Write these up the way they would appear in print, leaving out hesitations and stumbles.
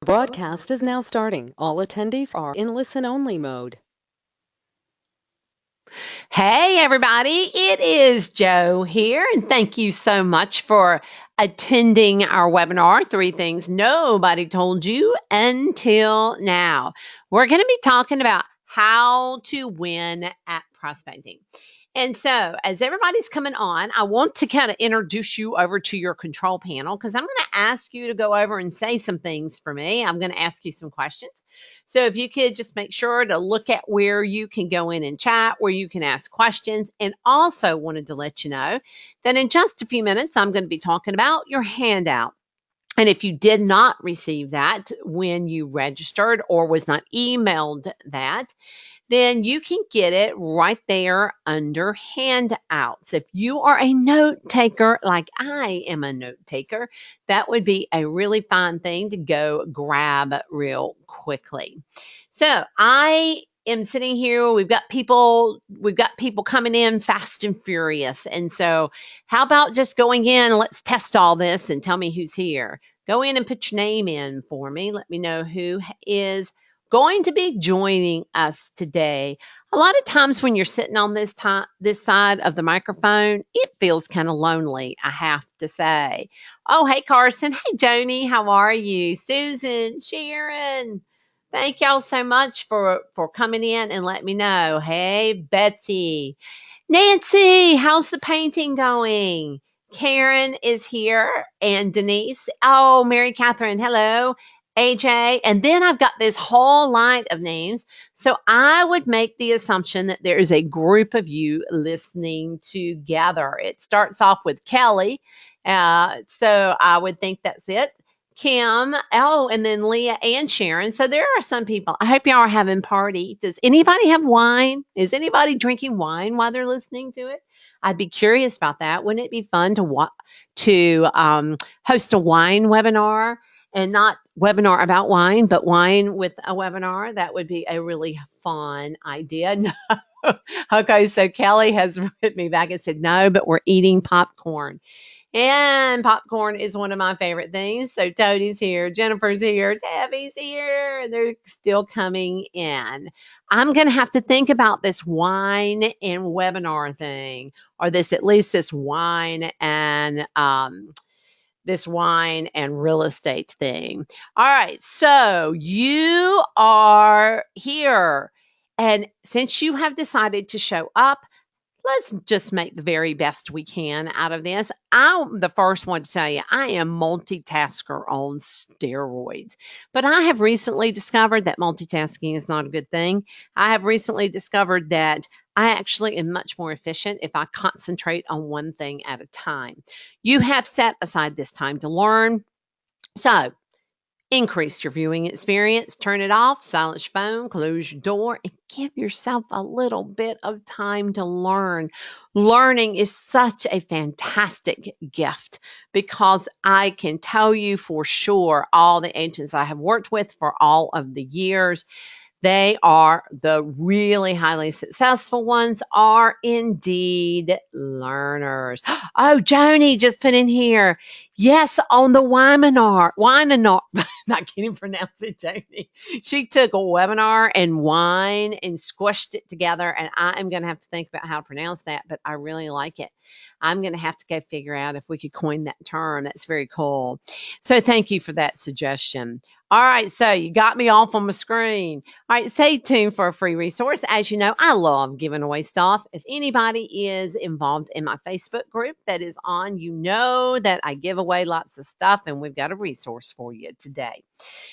Broadcast is now starting. All attendees are in listen-only mode. Hey, everybody, it is Joe here, and thank you so much for attending our webinar, Three Things Nobody Told You Until Now. We're going to be talking about how to win at prospecting. And so, as everybody's coming on, I want to kind of introduce you over to your control panel because I'm going to ask you to go over and say some things for me. I'm going to ask you some questions. So, if you could just make sure to look at where you can go in and chat, where you can ask questions, and also wanted to let you know that in just a few minutes, I'm going to be talking about your handout. And if you did not receive that when you registered or was not emailed that, then you can get it right there under handouts. If you are a note taker, like I am a note taker, that would be a really fine thing to go grab real quickly. So I am sitting here. We've got people coming in fast and furious. And so how about just going in and let's test all this and tell me who's here. Go in and put your name in for me. Let me know who is going to be joining us today. A lot of times when you're sitting on this side of the microphone, it feels kind of lonely, I have to say. Oh, hey Carson. Hey Joni, how are you? Susan, Sharon. Thank y'all so much for coming in and let me know. Hey Betsy. Nancy, how's the painting going? Karen is here and Denise. Oh, Mary Catherine, hello. AJ, and then I've got this whole line of names. So I would make the assumption that there is a group of you listening together. It starts off with Kelly. So I would think that's it. Kim, oh, and then Leah and Sharon. So there are some people. I hope y'all are having party. Does anybody have wine? Is anybody drinking wine while they're listening to it? I'd be curious about that. Wouldn't it be fun to host a wine webinar and not webinar about wine, but wine with a webinar? That would be a really fun idea. No. Okay, so Kelly has written me back and said no, but we're eating popcorn. And popcorn is one of my favorite things. So Toadie's here, Jennifer's here, Debbie's here, and they're still coming in. I'm going to have to think about this wine and webinar thing, or this at least this wine and real estate thing. All right, so you are here, and since you have decided to show up, let's just make the very best we can out of this. I'm the first one to tell you I am multitasker on steroids. But I have recently discovered that multitasking is not a good thing. I have recently discovered that I actually am much more efficient if I concentrate on one thing at a time. You have set aside this time to learn. So increase your viewing experience, turn it off, silence your phone, close your door, and give yourself a little bit of time to learn. Learning is such a fantastic gift because I can tell you for sure, all the agents I have worked with for all of the years, they are the really highly successful ones are indeed learners. Oh, Joni just put in here. Yes, on the Webinar. I can't even pronounce it, Joni. She took a webinar and wine and squished it together. And I am going to have to think about how to pronounce that, but I really like it. I'm going to have to go figure out if we could coin that term. That's very cool. So thank you for that suggestion. All right, so you got me off on my screen. All right, stay tuned for a free resource. As you know, I love giving away stuff. If anybody is involved in my Facebook group that is on, you know that I give away lots of stuff, and we've got a resource for you today.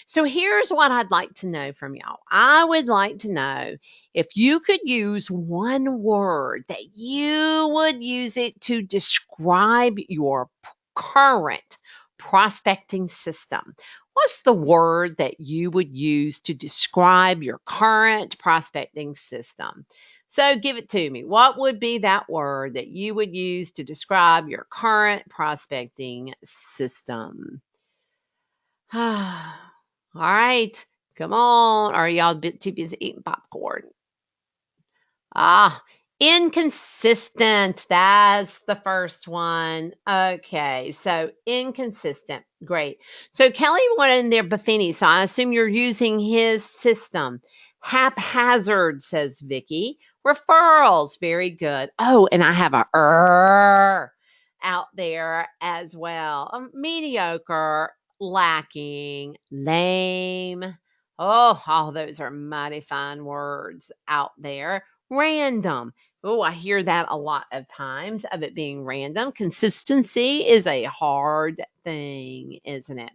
So here's what I'd like to know from y'all. I would like to know if you could use one word that you would use it to describe your current prospecting system. What's the word that you would use to describe your current prospecting system? So give it to me. What would be that word that you would use to describe your current prospecting system? All right. Come on. Are y'all a bit too busy eating popcorn? Ah, Inconsistent. That's the first one. Okay, so inconsistent. Great. So Kelly wanted in there Buffini, so I assume you're using his system. Haphazard, says Vicky. Referrals. Very good. Oh, and I have a out there as well. Mediocre, lacking, lame. Oh, all those are mighty fine words out there. Random. Oh, I hear that a lot of times of it being random. Consistency is a hard thing, isn't it?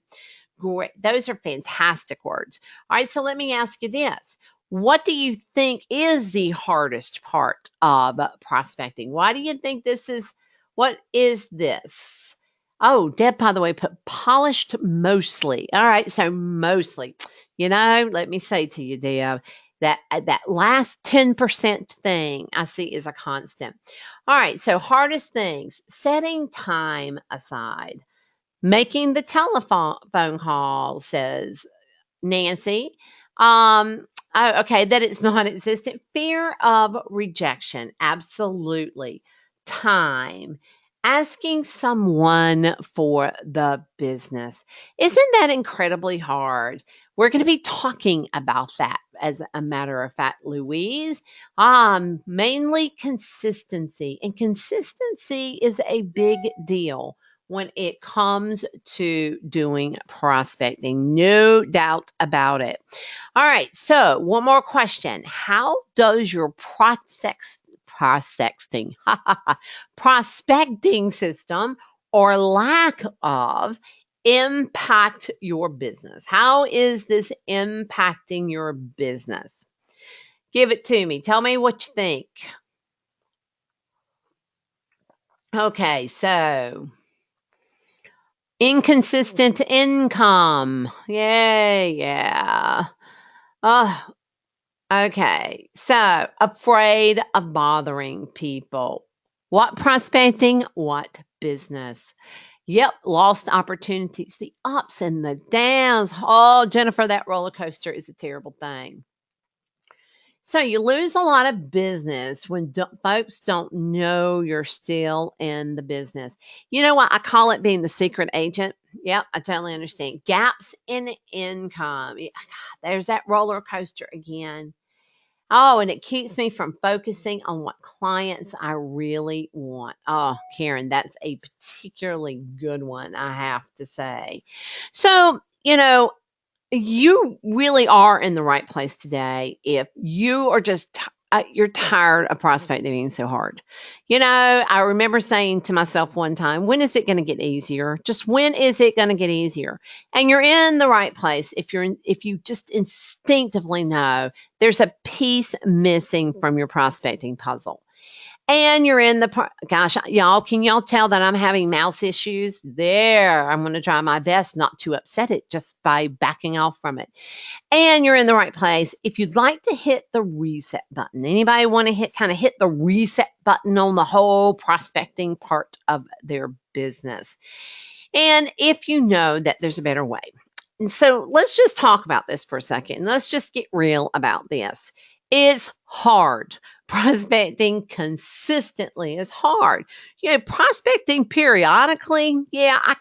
Great. Those are fantastic words. All right, so let me ask you this. What do you think is the hardest part of prospecting? Why do you think this is? What is this? Oh, Deb, by the way, put polished mostly. All right, so mostly. Let me say to you, Deb, that last 10% thing I see is a constant. All right, so hardest things, setting time aside, making the telephone phone call, says Nancy. Okay, that it's not existent. Fear of rejection, absolutely. Time, asking someone for the business. Isn't that incredibly hard? We're going to be talking about that, as a matter of fact, Louise. Mainly consistency, and consistency is a big deal when it comes to doing prospecting. No doubt about it. All right. So, one more question. How does your prospecting system or lack of impact your business? How is this impacting your business? Give it to me. Tell me what you think. Okay. So, inconsistent income. Yay, yeah. Oh, okay. So, afraid of bothering people. What prospecting? What business? Yep, lost opportunities, the ups and the downs. Oh, Jennifer, that roller coaster is a terrible thing. So you lose a lot of business when folks don't know you're still in the business. You know what? I call it being the secret agent. Yep, I totally understand. Gaps in income. Yeah, there's that roller coaster again. Oh, and it keeps me from focusing on what clients I really want. Oh, Karen, that's a particularly good one, I have to say. So, you really are in the right place today if you are just you're tired of prospecting being so hard. I remember saying to myself one time, when is it going to get easier? Just when is it going to get easier? And you're in the right place if you just instinctively know there's a piece missing from your prospecting puzzle. And you're in the gosh, y'all, can y'all tell that I'm having mouse issues? There, I'm going to try my best not to upset it just by backing off from it. And you're in the right place. If you'd like to hit the reset button, anybody want to hit the reset button on the whole prospecting part of their business? And if you know that there's a better way. And so let's just talk about this for a second. Let's just get real about this. It's hard. Prospecting consistently is hard. Prospecting periodically, yeah, I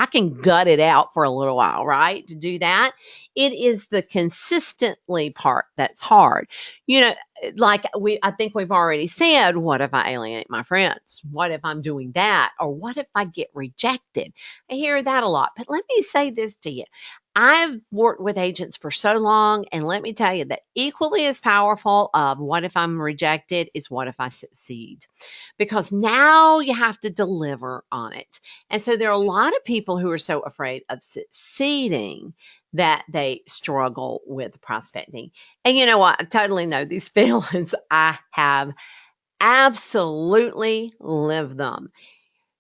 can gut it out for a little while, right? To do that. It is the consistently part that's hard. I think we've already said, what if I alienate my friends? What if I'm doing that? Or what if I get rejected? I hear that a lot. But let me say this to you. I've worked with agents for so long, and let me tell you that equally as powerful of what if I'm rejected is what if I succeed, because now you have to deliver on it. And so there are a lot of people who are so afraid of succeeding that they struggle with prospecting. And you know what? I totally know these feelings. I have absolutely lived them.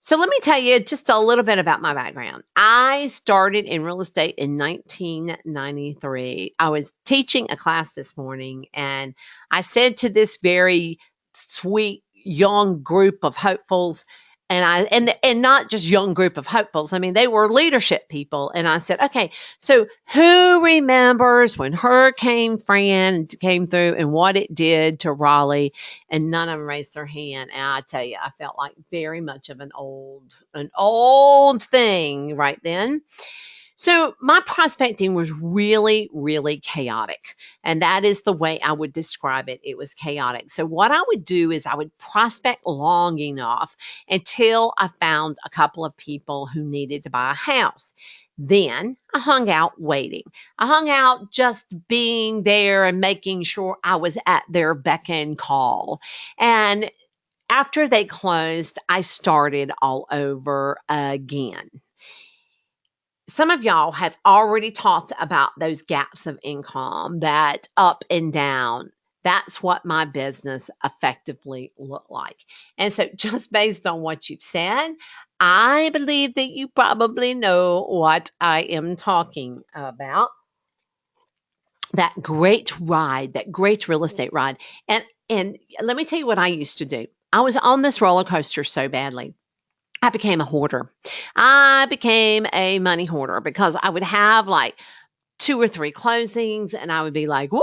So let me tell you just a little bit about my background. I started in real estate in 1993. I was teaching a class this morning, and I said to this very sweet young group of hopefuls, And not just young group of hopefuls. I mean, they were leadership people. And I said, okay, so who remembers when Hurricane Fran came through and what it did to Raleigh? And none of them raised their hand. And I tell you, I felt like very much of an old thing right then. So my prospecting was really, really chaotic. And that is the way I would describe it. It was chaotic. So what I would do is I would prospect long enough until I found a couple of people who needed to buy a house. Then I hung out waiting. I hung out just being there and making sure I was at their beck and call. And after they closed, I started all over again. Some of y'all have already talked about those gaps of income, that up and down. That's what my business effectively looked like. And so, just based on what you've said, I believe that you probably know what I am talking about. That great ride, that great real estate ride. And let me tell you what I used to do. I was on this roller coaster so badly. I became a hoarder. I became a money hoarder because I would have like 2 or 3 closings and I would be like, "Woo!"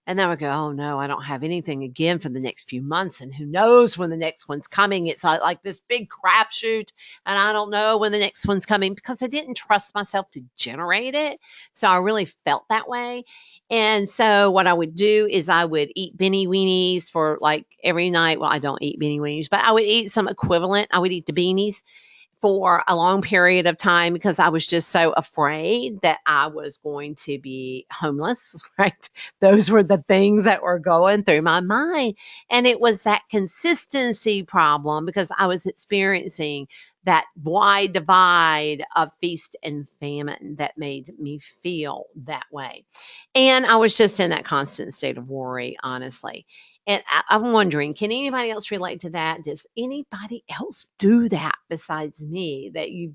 And then I would go, "Oh no, I don't have anything again for the next few months, and who knows when the next one's coming." It's like this big crapshoot, and I don't know when the next one's coming because I didn't trust myself to generate it. So I really felt that way. And so what I would do is I would eat Benny Weenies for like every night. Well, I don't eat Benny Weenies, but I would eat some equivalent. I would eat the beanies for a long period of time because I was just so afraid that I was going to be homeless, right? Those were the things that were going through my mind. And it was that consistency problem because I was experiencing that wide divide of feast and famine that made me feel that way. And I was just in that constant state of worry, honestly. And I'm wondering, can anybody else relate to that? Does anybody else do that besides me? That you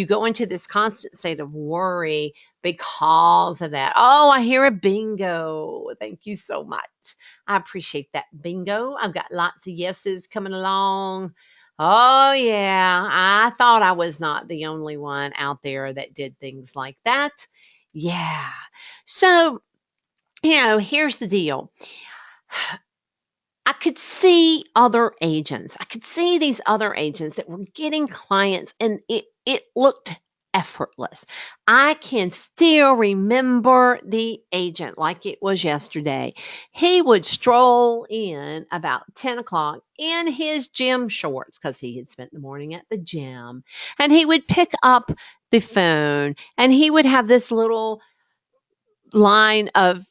go into this constant state of worry because of that. Oh, I hear a bingo. Thank you so much. I appreciate that bingo. I've got lots of yeses coming along. Oh, yeah. I thought I was not the only one out there that did things like that. Yeah. So, here's the deal. I could see other agents. I could see these other agents that were getting clients and it looked effortless. I can still remember the agent like it was yesterday. He would stroll in about 10 o'clock in his gym shorts because he had spent the morning at the gym. And he would pick up the phone and he would have this little line of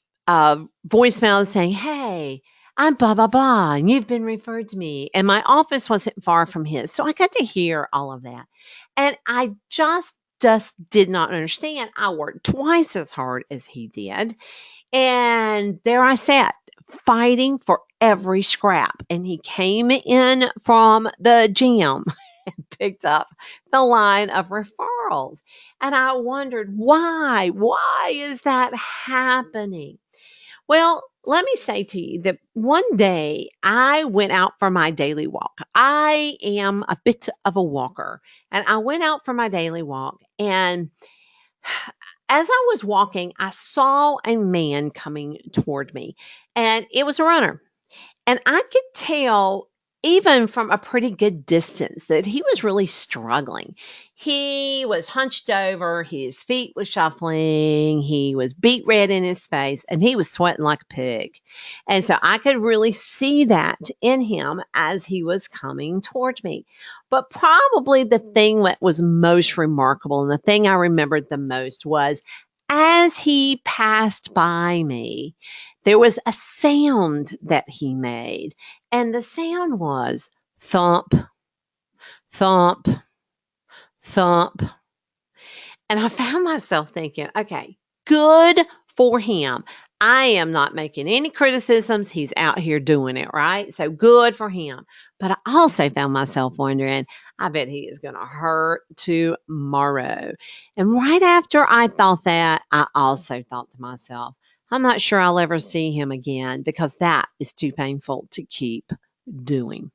voicemail saying, "Hey, I'm blah, blah, blah, and you've been referred to me." And my office wasn't far from his. So I got to hear all of that. And I just did not understand. I worked twice as hard as he did. And there I sat fighting for every scrap. And he came in from the gym and picked up the line of referrals. And I wondered why? Why is that happening? Well, let me say to you that one day I went out for my daily walk. I am a bit of a walker, and I went out for my daily walk. And as I was walking, I saw a man coming toward me, and it was a runner. And I could tell even from a pretty good distance that he was really struggling. He was hunched over, his feet was shuffling, he was beet red in his face, and he was sweating like a pig. And so I could really see that in him as he was coming toward me. But probably the thing that was most remarkable and the thing I remembered the most was as he passed by me, there was a sound that he made, and the sound was thump, thump, thump. And I found myself thinking, okay, good for him. I am not making any criticisms. He's out here doing it, right? So good for him. But I also found myself wondering, I bet he is going to hurt tomorrow. And right after I thought that, I also thought to myself, I'm not sure I'll ever see him again because that is too painful to keep doing.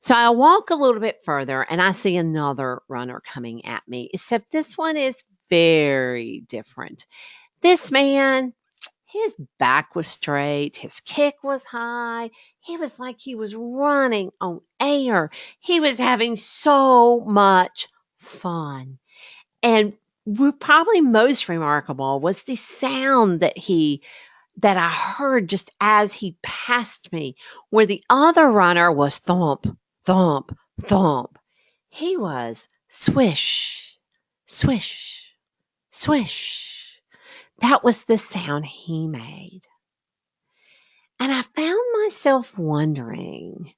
So I walk a little bit further and I see another runner coming at me, except this one is very different. This man, his back was straight, his kick was high. He was like he was running on air. He was having so much fun. And probably most remarkable was the sound that I heard just as he passed me, where the other runner was thump, thump, thump. He was swish, swish, swish. That was the sound he made. And I found myself wondering,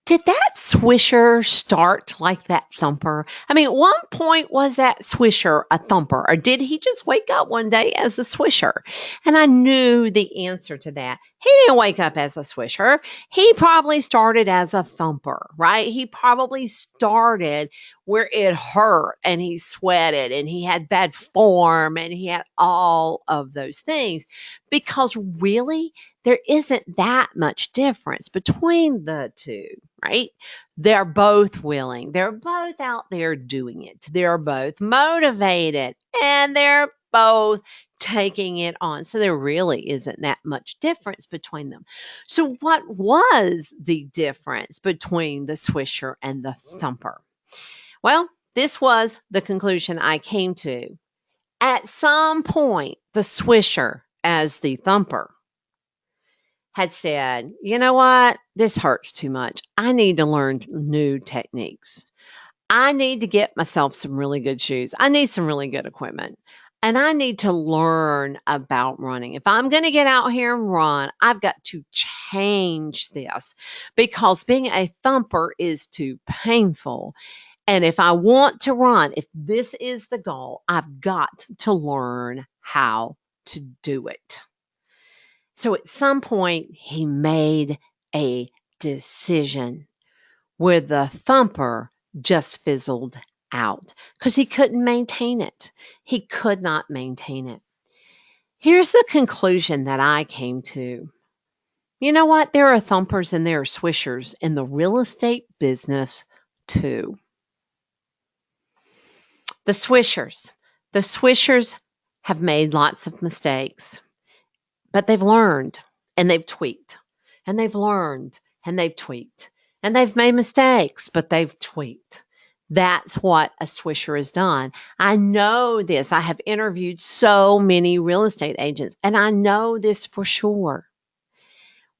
did that swisher start like that thumper? I mean, at one point, was that swisher a thumper, or did he just wake up one day as a swisher? And I knew the answer to that. He didn't wake up as a swisher. He probably started as a thumper, right? He probably started where it hurt and he sweated and he had bad form and he had all of those things, because really, there isn't that much difference between the two, right? They're both willing. They're both out there doing it. They're both motivated and they're both taking it on. So there really isn't that much difference between them. So what was the difference between the swisher and the thumper? Well, this was the conclusion I came to. At some point, the swisher, as the thumper, had said, you know what? This hurts too much. I need to learn new techniques. I need to get myself some really good shoes. I need some really good equipment. And I need to learn about running. If I'm going to get out here and run, I've got to change this, because being a thumper is too painful. And if I want to run, if this is the goal, I've got to learn how to do it. So at some point, he made a decision where the thumper just fizzled out because he couldn't maintain it. He could not maintain it. Here's the conclusion that I came to. You know what? There are thumpers and there are swishers in the real estate business too. The swishers have made lots of mistakes. But they've learned and they've tweaked, and they've learned and they've tweaked, and they've made mistakes, but they've tweaked. That's what a swisher has done. I know this. I have interviewed so many real estate agents, and I know this for sure.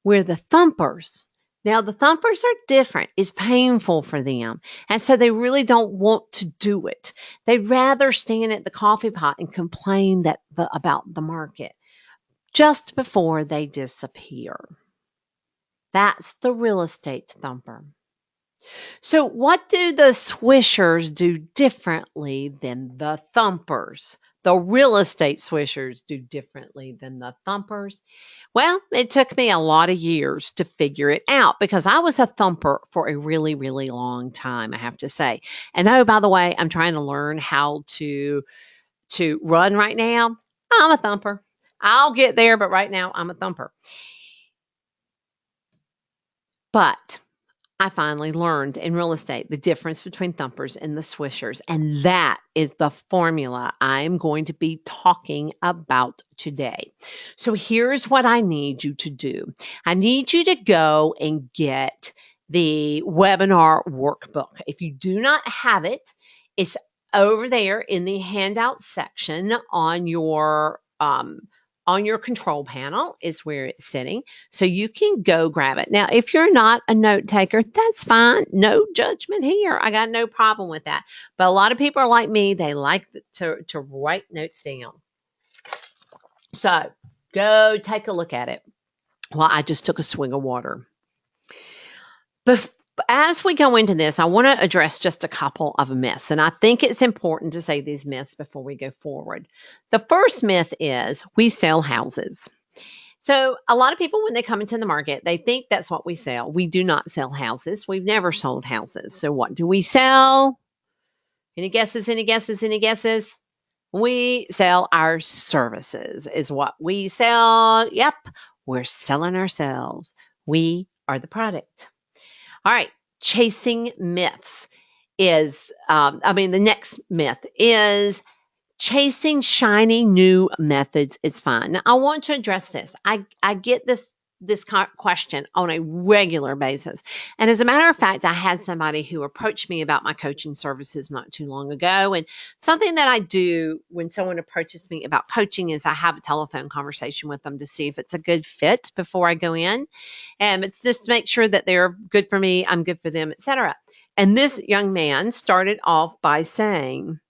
Where the thumpers, now the thumpers are different. It's painful for them. And so they really don't want to do it. They'd rather stand at the coffee pot and complain about the market just before they disappear. That's the real estate thumper. So what do the swishers do differently than the thumpers? The real estate swishers do differently than the thumpers. Well, it took me a lot of years to figure it out, because I was a thumper for a really, really long time, I have to say. And oh, by the way, I'm trying to learn how to run right now. I'm a thumper. I'll get there, but right now I'm a thumper. But I finally learned in real estate the difference between thumpers and the swishers. And that is the formula I'm going to be talking about today. So here's what I need you to do. I need you to go and get the webinar workbook. If you do not have it, it's over there in the handout section on your control panel is where it's sitting. So you can go grab it. Now, if you're not a note taker, that's fine. No judgment here. I got no problem with that. But a lot of people are like me. They like to write notes down. So go take a look at it. Well, I just took a swig of water. But as we go into this, I want to address just a couple of myths. And I think it's important to say these myths before we go forward. The first myth is we sell houses. So a lot of people, when they come into the market, they think that's what we sell. We do not sell houses. We've never sold houses. So what do we sell? Any guesses, any guesses, any guesses? We sell our services is what we sell. Yep, we're selling ourselves. We are the product. All right. Chasing myths is, the next myth is chasing shiny new methods is fine. Now, I want to address this. I get this question on a regular basis. And as a matter of fact, I had somebody who approached me about my coaching services not too long ago. And something that I do when someone approaches me about coaching is I have a telephone conversation with them to see if it's a good fit before I go in. And it's just to make sure that they're good for me, I'm good for them, etc. And this young man started off by saying,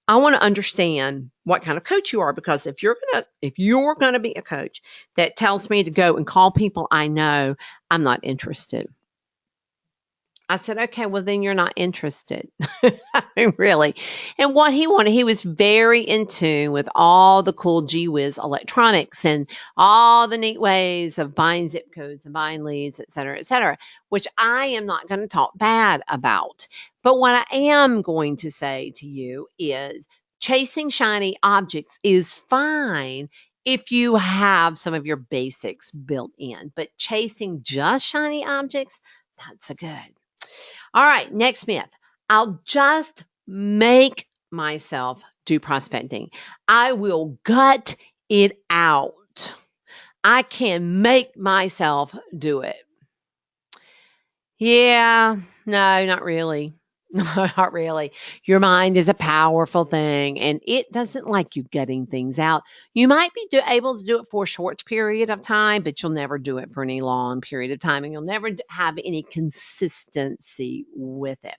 I want to understand what kind of coach you are, because if you're gonna be a coach that tells me to go and call people I know, I'm not interested. I said, okay, well then you're not interested. I mean, really. And what he wanted, he was very in tune with all the cool gee whiz electronics and all the neat ways of buying zip codes and buying leads, et cetera, which I am not going to talk bad about. But what I am going to say to you is chasing shiny objects is fine if you have some of your basics built in, but chasing just shiny objects, not so good. All right, next myth. I'll just make myself do prospecting. I will gut it out. I can make myself do it. Yeah, no, not really. No, not really. Your mind is a powerful thing and it doesn't like you gutting things out. You might be able to do it for a short period of time, but you'll never do it for any long period of time and you'll never have any consistency with it.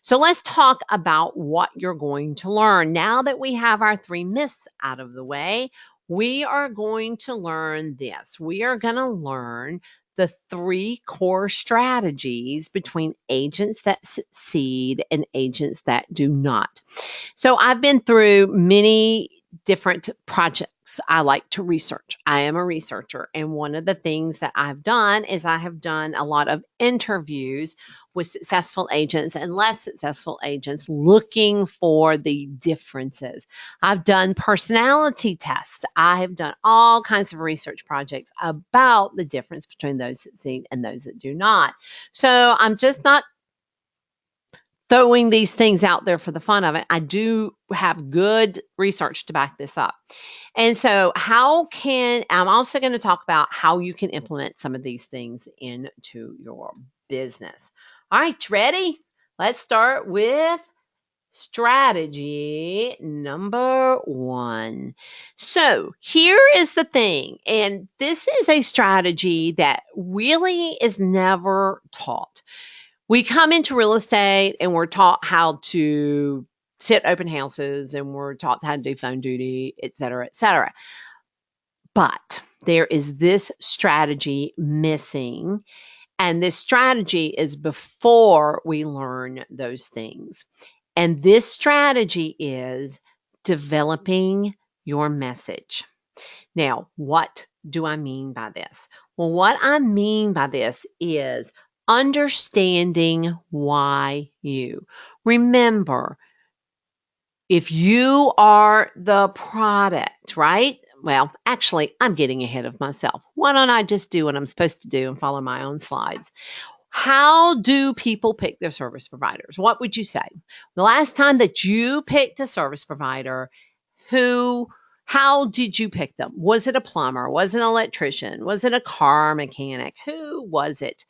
So let's talk about what you're going to learn. Now that we have our 3 myths out of the way, we are going to learn this. We are going to learn the 3 core strategies between agents that succeed and agents that do not. So I've been through many different projects I like to research. I am a researcher. And one of the things that I've done is I have done a lot of interviews with successful agents and less successful agents looking for the differences. I've done personality tests. I have done all kinds of research projects about the difference between those that succeed and those that do not. So I'm just not throwing these things out there for the fun of it. I do have good research to back this up. And so I'm also going to talk about how you can implement some of these things into your business. All right, ready? Let's start with strategy number 1. So here is the thing, and this is a strategy that really is never taught. We come into real estate and we're taught how to set open houses and we're taught how to do phone duty, et cetera, et cetera. But there is this strategy missing. And this strategy is before we learn those things. And this strategy is developing your message. Now, what do I mean by this? Well, what I mean by this is understanding why you. Remember, if you are the product, right? Well, actually, I'm getting ahead of myself. Why don't I just do what I'm supposed to do and follow my own slides? How do people pick their service providers? What would you say? The last time that you picked a service provider, how did you pick them? Was it a plumber? Was it an electrician? Was it a car mechanic? Who was it?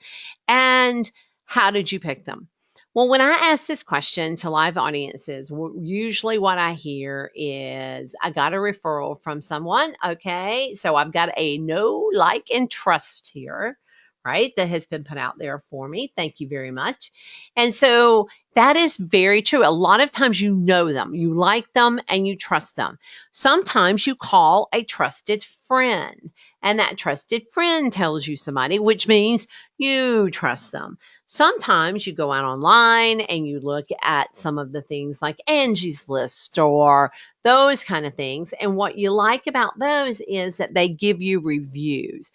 And how did you pick them? Well, when I ask this question to live audiences, usually what I hear is I got a referral from someone. Okay, so I've got a know, like, and trust here, right? That has been put out there for me. Thank you very much. And so that is very true. A lot of times you know them, you like them, and you trust them. Sometimes you call a trusted friend, and that trusted friend tells you somebody, which means you trust them. Sometimes you go out online and you look at some of the things like Angie's List or those kind of things. And what you like about those is that they give you reviews.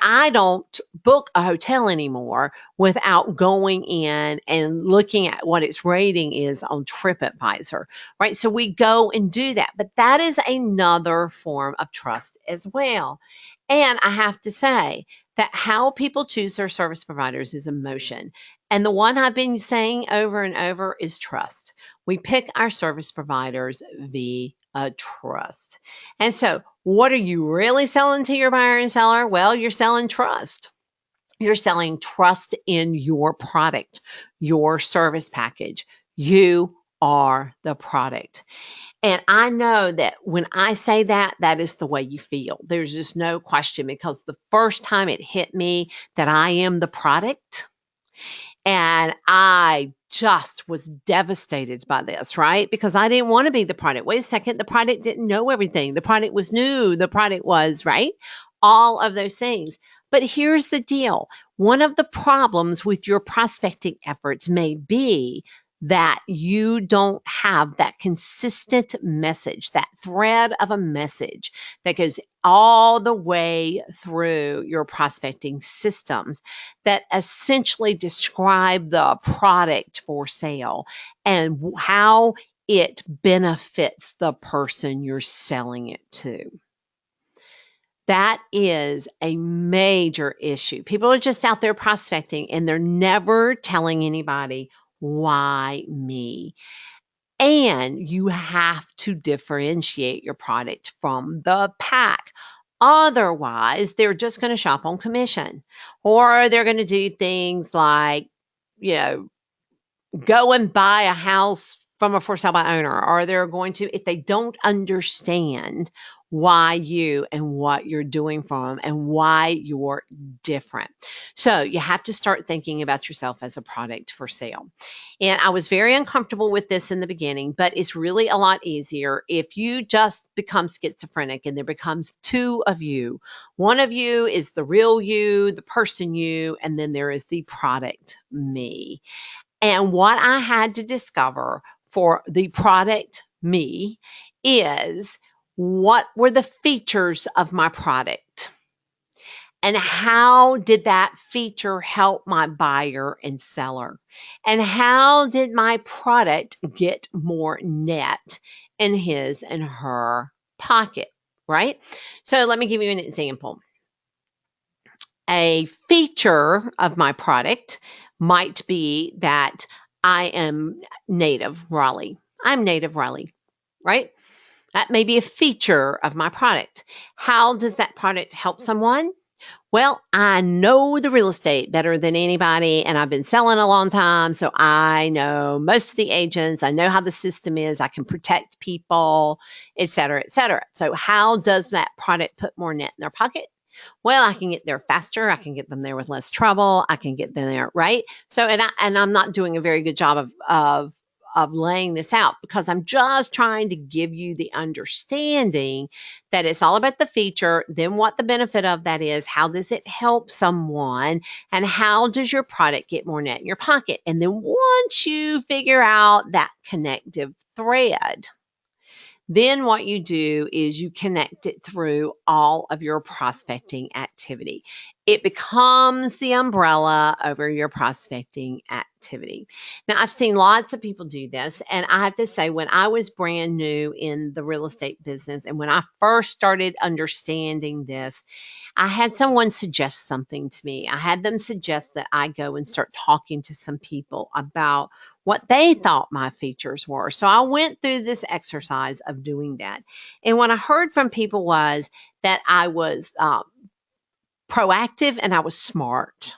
I don't book a hotel anymore without going in and looking at what its rating is on TripAdvisor, right? So we go and do that, but that is another form of trust as well. And I have to say that how people choose their service providers is emotion. And the one I've been saying over and over is trust. We pick our service providers via trust. And so, what are you really selling to your buyer and seller? Well, you're selling trust. You're selling trust in your product, your service package. You are the product. And I know that when I say that, that is the way you feel. There's just no question, because the first time it hit me that I am the product, and I just was devastated by this, right? Because I didn't want to be the product. Wait a second, the product didn't know everything. The product was new. The product was, right? All of those things. But here's the deal. One of the problems with your prospecting efforts may be that you don't have that consistent message, that thread of a message that goes all the way through your prospecting systems that essentially describe the product for sale and how it benefits the person you're selling it to. That is a major issue. People are just out there prospecting and they're never telling anybody, why me? And you have to differentiate your product from the pack. Otherwise, they're just going to shop on commission, or they're going to do things like, you know, go and buy a house from a for sale by owner, or they're going to, if they don't understand why you and what you're doing for them and why you're different. So you have to start thinking about yourself as a product for sale. And I was very uncomfortable with this in the beginning, but it's really a lot easier if you just become schizophrenic and there becomes two of you. One of you is the real you, the person you, and then there is the product me. And what I had to discover for the product me is, what were the features of my product? And how did that feature help my buyer and seller? And how did my product get more net in his and her pocket, right? So let me give you an example. A feature of my product might be that I am native Raleigh. I'm native Raleigh, right? That may be a feature of my product. How does that product help someone? Well, I know the real estate better than anybody, and I've been selling a long time, so I know most of the agents. I know how the system is. I can protect people, et cetera, et cetera. So how does that product put more net in their pocket? Well, I can get there faster. I can get them there with less trouble. I can get them there, right? So, and I'm not doing a very good job of laying this out, because I'm just trying to give you the understanding that it's all about the feature, then what the benefit of that is, how does it help someone, and how does your product get more net in your pocket? And then once you figure out that connective thread, then what you do is you connect it through all of your prospecting activity. It becomes the umbrella over your prospecting activity. Now, I've seen lots of people do this, and I have to say, when I was brand new in the real estate business and when I first started understanding this, I had someone suggest something to me. I had them suggest that I go and start talking to some people about what they thought my features were. So I went through this exercise of doing that. And what I heard from people was that I was proactive and I was smart.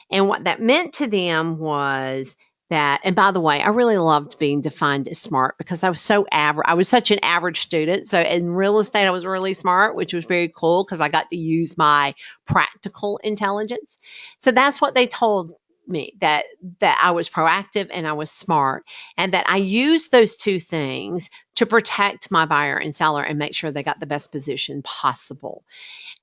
And what that meant to them was that, and by the way, I really loved being defined as smart because I was so average. I was such an average student. So in real estate, I was really smart, which was very cool because I got to use my practical intelligence. So that's what they told me, that I was proactive and I was smart, and that I used those two things to protect my buyer and seller and make sure they got the best position possible.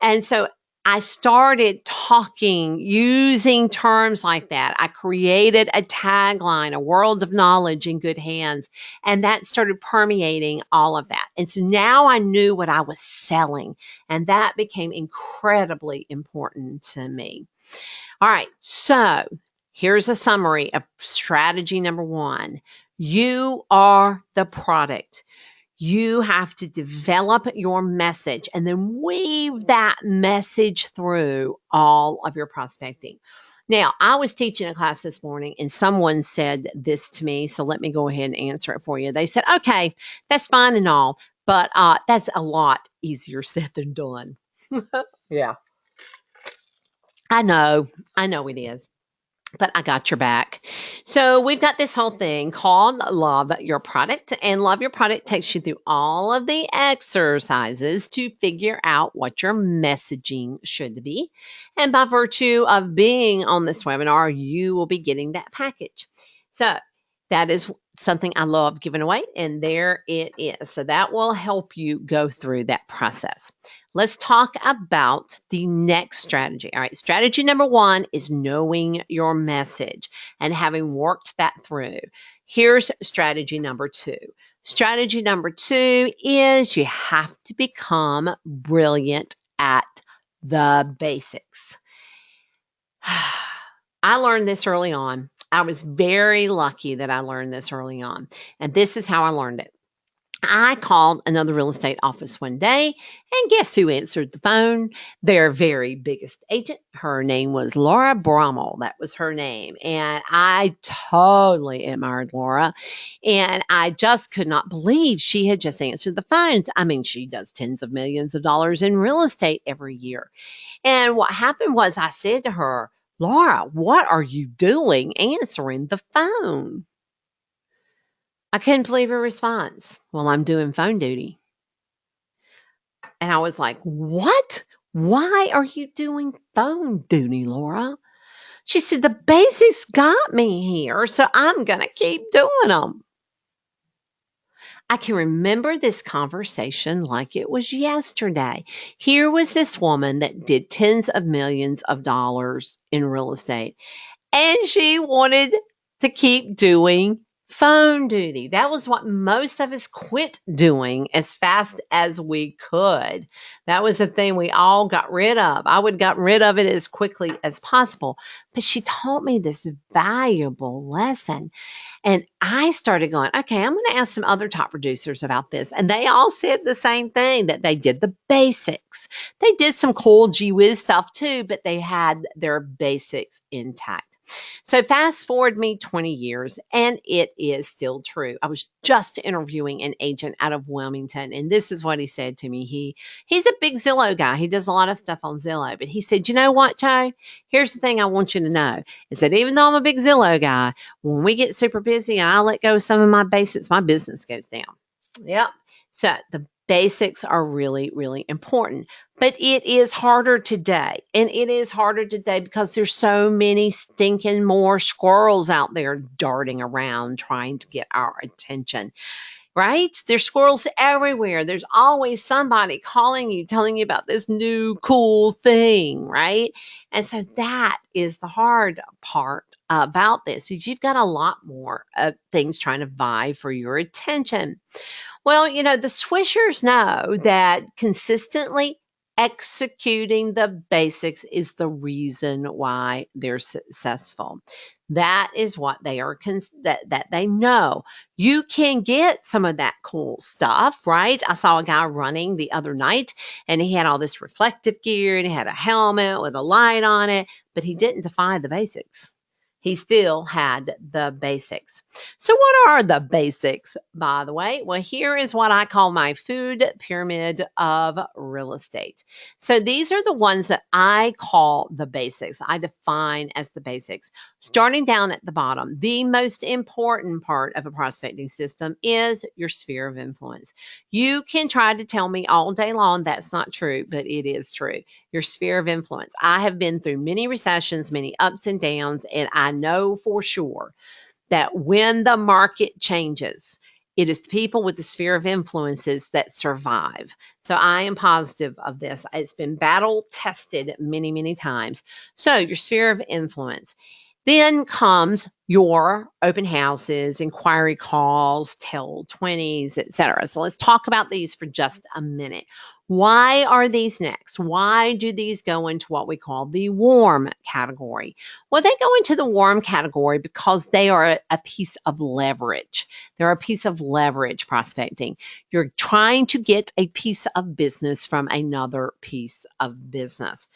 And so I started talking, using terms like that. I created a tagline, a world of knowledge in good hands, and that started permeating all of that. And so now I knew what I was selling, and that became incredibly important to me. All right, so here's a summary of strategy number 1. You are the product. You have to develop your message and then weave that message through all of your prospecting. Now, I was teaching a class this morning and someone said this to me, so let me go ahead and answer it for you. They said, okay, that's fine and all, but that's a lot easier said than done. Yeah. I know it is. But I got your back. So we've got this whole thing called Love Your Product. And Love Your Product takes you through all of the exercises to figure out what your messaging should be. And by virtue of being on this webinar, you will be getting that package. So that is something I love giving away. And there it is. So that will help you go through that process. Let's talk about the next strategy. All right, strategy number 1 is knowing your message and having worked that through. Here's strategy number 2. Strategy number 2 is you have to become brilliant at the basics. I learned this early on. I was very lucky that I learned this early on. And this is how I learned it. I called another real estate office one day, and guess who answered the phone? Their very biggest agent. Her name was Laura Brommel. That was her name. And I totally admired Laura. And I just could not believe she had just answered the phones. I mean, she does tens of millions of dollars in real estate every year. And what happened was I said to her, Laura, what are you doing answering the phone? I couldn't believe her response. Well, I'm doing phone duty. And I was like, what? Why are you doing phone duty, Laura? She said, the basics got me here, so I'm going to keep doing them. I can remember this conversation like it was yesterday. Here was this woman that did tens of millions of dollars in real estate, and she wanted to keep doing phone duty. That was what most of us quit doing as fast as we could. That was the thing we all got rid of. I would have gotten rid of it as quickly as possible. But she taught me this valuable lesson. And I started going, okay, I'm going to ask some other top producers about this. And they all said the same thing, that they did the basics. They did some cool gee whiz stuff too, but they had their basics intact. So fast forward me 20 years, and it is still true. I was just interviewing an agent out of Wilmington, and this is what he said to me. He's a big Zillow guy. He does a lot of stuff on Zillow, but he said, you know what, Joe? Here's the thing I want you to know is that even though I'm a big Zillow guy, when we get super busy and I let go of some of my basics, my business goes down. Yep. So the basics are really, really important. But it is harder today. And it is harder today because there's so many stinking more squirrels out there darting around trying to get our attention. Right? There's squirrels everywhere. There's always somebody calling you, telling you about this new cool thing, right? And so that is the hard part about this, is you've got a lot more things trying to vie for your attention. Well, you know, the swishers know that consistently executing the basics is the reason why they're successful. That is what they are that they know. You can get some of that cool stuff, right? I saw a guy running the other night and he had all this reflective gear and he had a helmet with a light on it, but he didn't defy the basics. He still had the basics. So what are the basics, by the way? Well, here is what I call my food pyramid of real estate. So these are the ones that I call the basics. I define as the basics. Starting down at the bottom, the most important part of a prospecting system is your sphere of influence. You can try to tell me all day long that's not true, but it is true. Your sphere of influence. I have been through many recessions, many ups and downs, and I know for sure that when the market changes, It is the people with the sphere of influences that survive. So I am positive of this. It's been battle tested many, many times. So your sphere of influence. Then comes your open houses, inquiry calls, tell 20s, etc. So let's talk about these for just a minute. Why are these next? Why do these go into what we call the warm category? Well, they go into the warm category because they are a piece of leverage. They're a piece of leverage prospecting. You're trying to get a piece of business from another piece of business.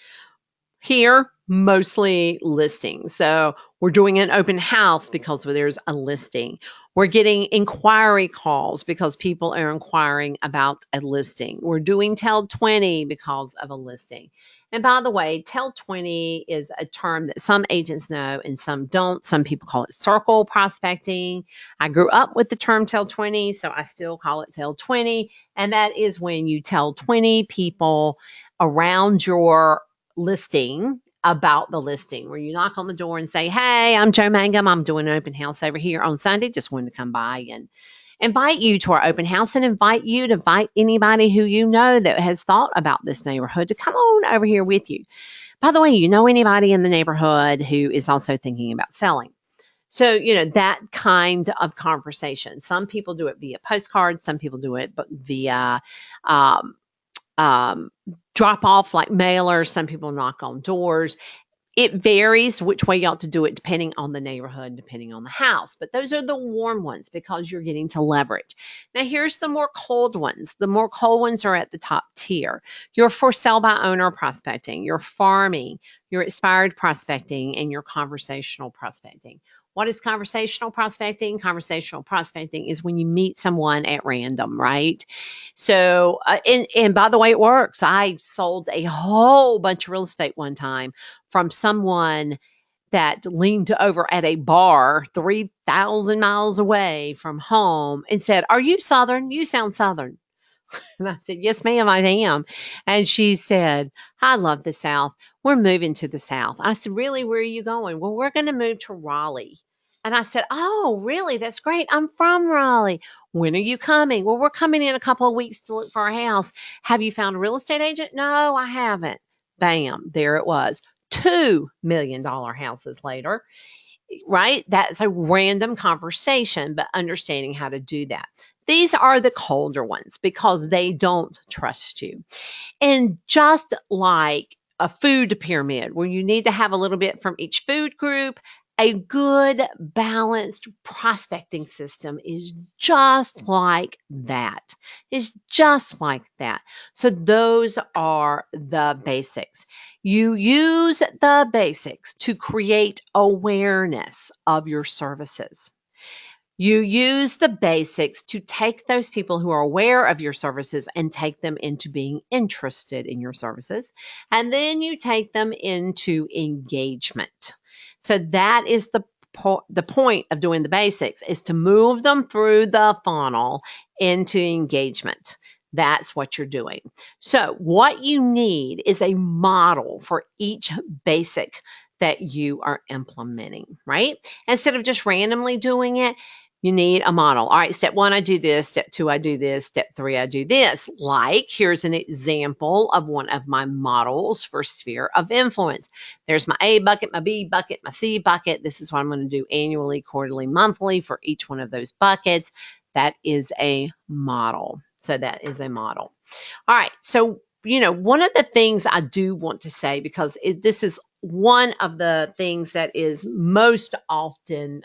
Here, mostly listings. So we're doing an open house because there's a listing. We're getting inquiry calls because people are inquiring about a listing. We're doing Tell 20 because of a listing. And by the way, Tell 20 is a term that some agents know and some don't. Some people call it circle prospecting. I grew up with the term Tell 20, so I still call it Tell 20. And that is when you tell 20 people around your listing about the listing, where you knock on the door and say, "Hey, I'm Joe Mangum. I'm doing an open house over here on Sunday. Just wanted to come by and invite you to our open house and invite you to invite anybody who you know that has thought about this neighborhood to come on over here with you. By the way, you know anybody in the neighborhood who is also thinking about selling?" So, that kind of conversation. Some people do it via postcards. Some people do it but via um, um, drop off like mailers. Some people knock on doors. It varies which way you ought to do it depending on the neighborhood, depending on the house. But those are the warm ones because you're getting to leverage. Now, here's the more cold ones. The more cold ones are at the top tier. Your for sale by owner prospecting, your farming, your expired prospecting, and your conversational prospecting. What is conversational prospecting? Conversational prospecting is when you meet someone at random, right? So, and by the way, it works. I sold a whole bunch of real estate one time from someone that leaned over at a bar 3,000 miles away from home and said, "Are you Southern? You sound Southern." And I said, "Yes, ma'am, I am." And she said, "I love the South. We're moving to the South." I said, "Really? Where are you going?" "Well, we're going to move to Raleigh." And I said, "Oh, really? That's great. I'm from Raleigh. When are you coming?" "Well, we're coming in a couple of weeks to look for a house." "Have you found a real estate agent?" "No, I haven't." Bam, there it was. $2 million houses later, right? That's a random conversation, but understanding how to do that. These are the colder ones because they don't trust you. And just like a food pyramid where you need to have a little bit from each food group, a good balanced prospecting system is just like that. It's just like that. So those are the basics. You use the basics to create awareness of your services. You use the basics to take those people who are aware of your services and take them into being interested in your services. And then you take them into engagement. So that is the point of doing the basics, is to move them through the funnel into engagement. That's what you're doing. So what you need is a model for each basic that you are implementing, right? Instead of just randomly doing it, you need a model. All right, step 1, I do this. Step 2, I do this. Step 3, I do this. Like, here's an example of one of my models for sphere of influence. There's my A bucket, my B bucket, my C bucket. This is what I'm going to do annually, quarterly, monthly for each one of those buckets. That is a model. So that is a model. All right, so one of the things I do want to say, because this is one of the things that is most often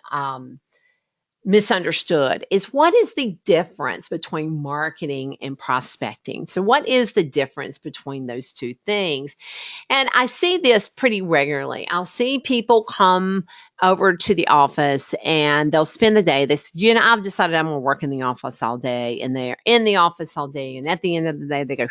misunderstood, is what is the difference between marketing and prospecting? So what is the difference between those two things? And I see this pretty regularly. I'll see people come over to the office and they'll spend the day. They say, "I've decided I'm going to work in the office all day." And they're in the office all day. And at the end of the day, they go,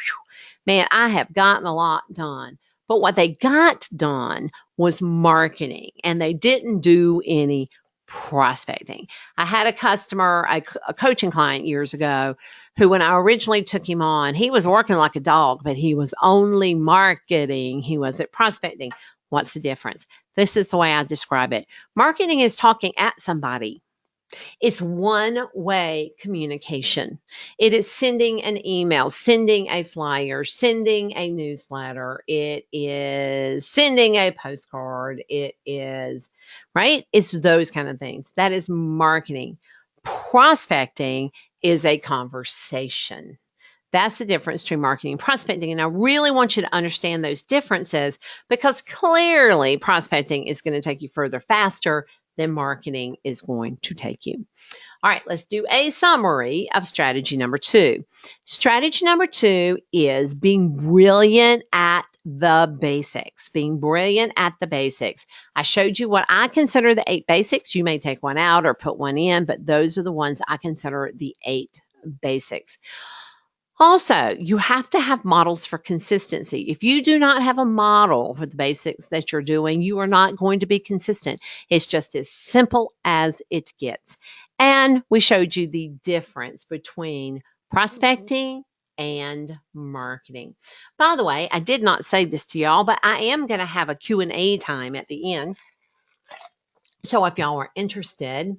"Man, I have gotten a lot done." But what they got done was marketing, and they didn't do any prospecting. I had a customer, a coaching client years ago, who, when I originally took him on, he was working like a dog, but he was only marketing. He wasn't prospecting. What's the difference? This is the way I describe it. Marketing is talking at somebody. It's one-way communication. It is sending an email, sending a flyer, sending a newsletter. It is sending a postcard. It is, right? It's those kind of things. That is marketing. Prospecting is a conversation. That's the difference between marketing and prospecting. And I really want you to understand those differences because clearly prospecting is going to take you further faster than marketing is going to take you. All right, let's do a summary of strategy number 2. Strategy number 2 is being brilliant at the basics. Being brilliant at the basics. I showed you what I consider the 8 basics. You may take one out or put one in, but those are the ones I consider the 8 basics. Also, you have to have models for consistency. If you do not have a model for the basics that you're doing, you are not going to be consistent. It's just as simple as it gets. And we showed you the difference between prospecting and marketing. By the way, I did not say this to y'all, but I am going to have a Q&A time at the end. So if y'all are interested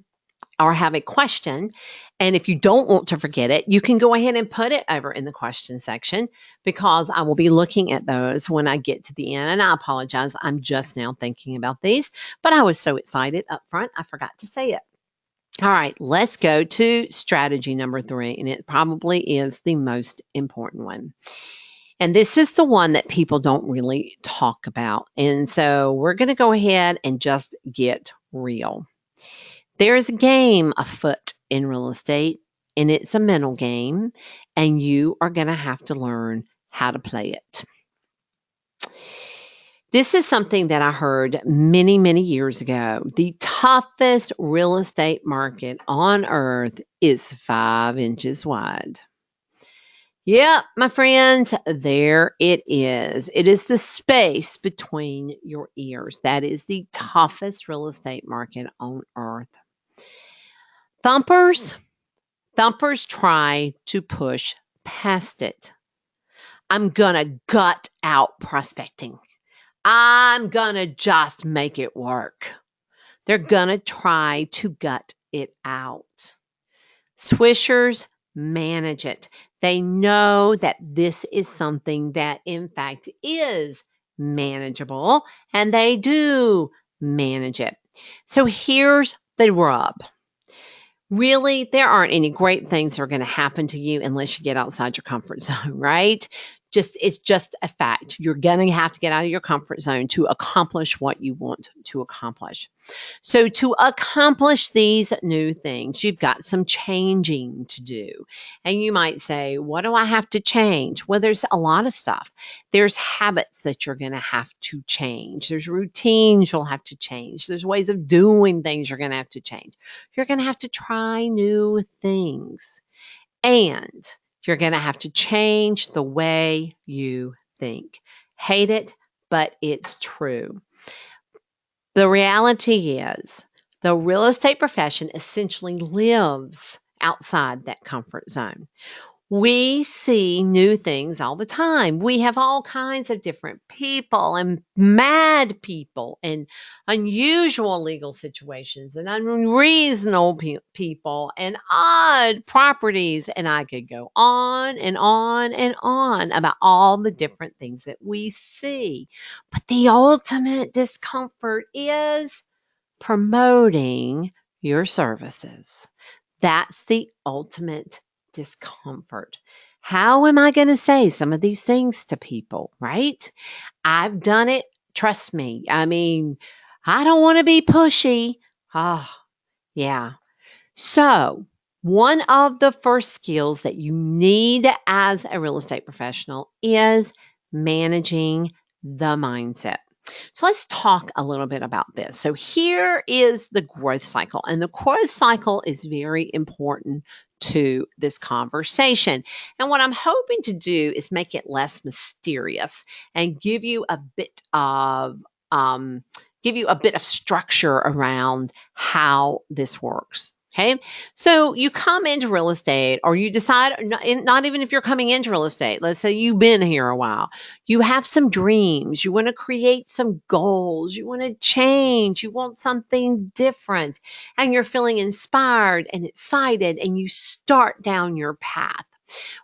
or have a question, and if you don't want to forget it, you can go ahead and put it over in the question section because I will be looking at those when I get to the end. And I apologize, I'm just now thinking about these, but I was so excited up front, I forgot to say it. All right, let's go to strategy number 3, and it probably is the most important one. And this is the one that people don't really talk about. And so we're going to go ahead and just get real. There is a game afoot in real estate, and it's a mental game, and you are going to have to learn how to play it. This is something that I heard many, many years ago. The toughest real estate market on earth is 5 inches wide. Yep, my friends, there it is. It is the space between your ears. That is the toughest real estate market on earth. Thumpers try to push past it. I'm gonna gut out prospecting. I'm gonna just make it work. They're gonna try to gut it out. Swishers manage it. They know that this is something that in fact is manageable, and they do manage it. So here's the rub. Really, there aren't any great things that are going to happen to you unless you get outside your comfort zone, right? It's just a fact. You're going to have to get out of your comfort zone to accomplish what you want to accomplish. So to accomplish these new things, you've got some changing to do. And you might say, what do I have to change? Well, there's a lot of stuff. There's habits that you're going to have to change. There's routines you'll have to change. There's ways of doing things you're going to have to change. You're going to have to try new things. And you're going to have to change the way you think. Hate it, but it's true. The reality is the real estate profession essentially lives outside that comfort zone. We see new things all the time. We have all kinds of different people and mad people and unusual legal situations and unreasonable people and odd properties. And I could go on and on and on about all the different things that we see. But the ultimate discomfort is promoting your services. That's the ultimate discomfort. How am I going to say some of these things to people, right? I've done it. Trust me. I mean, I don't want to be pushy. Oh, yeah. So, one of the first skills that you need as a real estate professional is managing the mindset. So let's talk a little bit about this. So here is the growth cycle, and the growth cycle is very important to this conversation. And what I'm hoping to do is make it less mysterious and give you a bit of structure around how this works. Okay. So you come into real estate, or you decide, not even if you're coming into real estate, let's say you've been here a while, you have some dreams, you want to create some goals, you want to change, you want something different, and you're feeling inspired and excited, and you start down your path.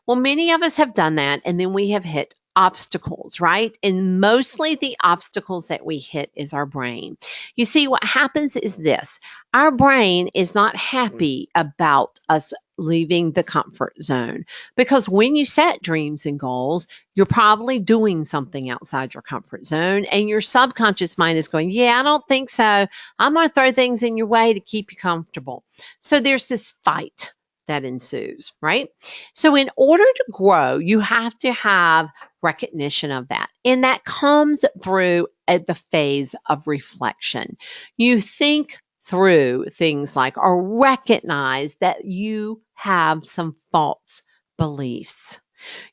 Well, many of us have done that, and then we have hit obstacles, right? And mostly the obstacles that we hit is our brain. You see, what happens is this: our brain is not happy about us leaving the comfort zone, because when you set dreams and goals, you're probably doing something outside your comfort zone, and your subconscious mind is going, yeah, I don't think so. I'm going to throw things in your way to keep you comfortable. So there's this fight that ensues, right? So in order to grow, you have to have recognition of that. And that comes through at the phase of reflection. You think through things like, or recognize that you have some false beliefs.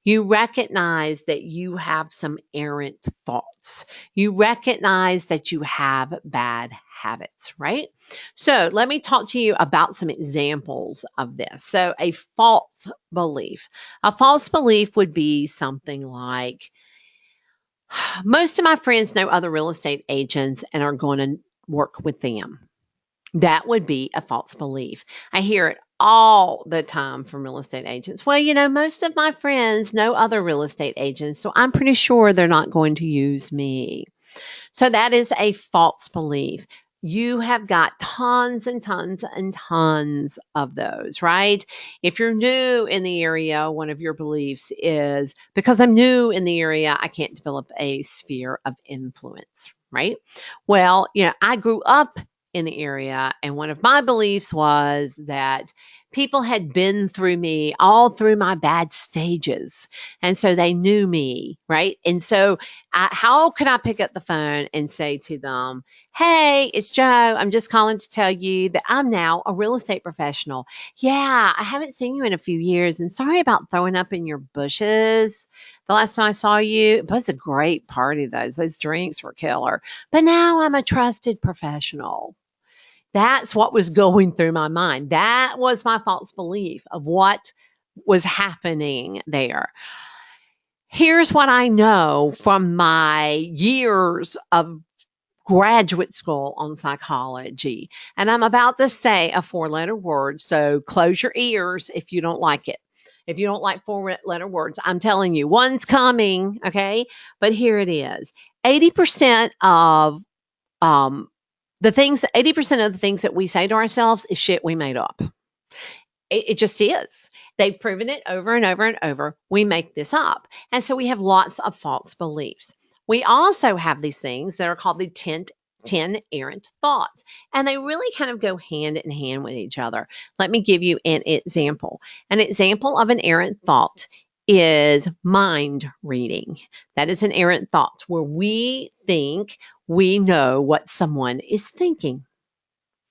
You recognize that you have some errant thoughts. You recognize that you have bad habits, right? So let me talk to you about some examples of this. So a false belief. A false belief would be something like, most of my friends know other real estate agents and are going to work with them. That would be a false belief. I hear it all the time from real estate agents. Well, most of my friends know other real estate agents, so I'm pretty sure they're not going to use me. So that is a false belief. You have got tons and tons and tons of those, right? If you're new in the area, one of your beliefs is, because I'm new in the area, I can't develop a sphere of influence, right? Well, I grew up in the area, and one of my beliefs was that people had been through me all through my bad stages. And so they knew me, right? And so how could I pick up the phone and say to them, hey, it's Joe. I'm just calling to tell you that I'm now a real estate professional. Yeah, I haven't seen you in a few years, and sorry about throwing up in your bushes. The last time I saw you, it was a great party. Those drinks were killer. But now I'm a trusted professional. That's what was going through my mind. That was my false belief of what was happening there. Here's what I know from my years of graduate school on psychology. And I'm about to say a 4-letter word, so close your ears if you don't like it. If you don't like 4-letter words, I'm telling you, one's coming, okay? But here it is. 80% of 80% of the things that we say to ourselves is shit we made up. It just is. They've proven it over and over and over. We make this up. And so we have lots of false beliefs. We also have these things that are called the 10 errant thoughts, and they really kind of go hand in hand with each other. Let me give you an example. An example of an errant thought is mind reading. That is an errant thought where we think we know what someone is thinking.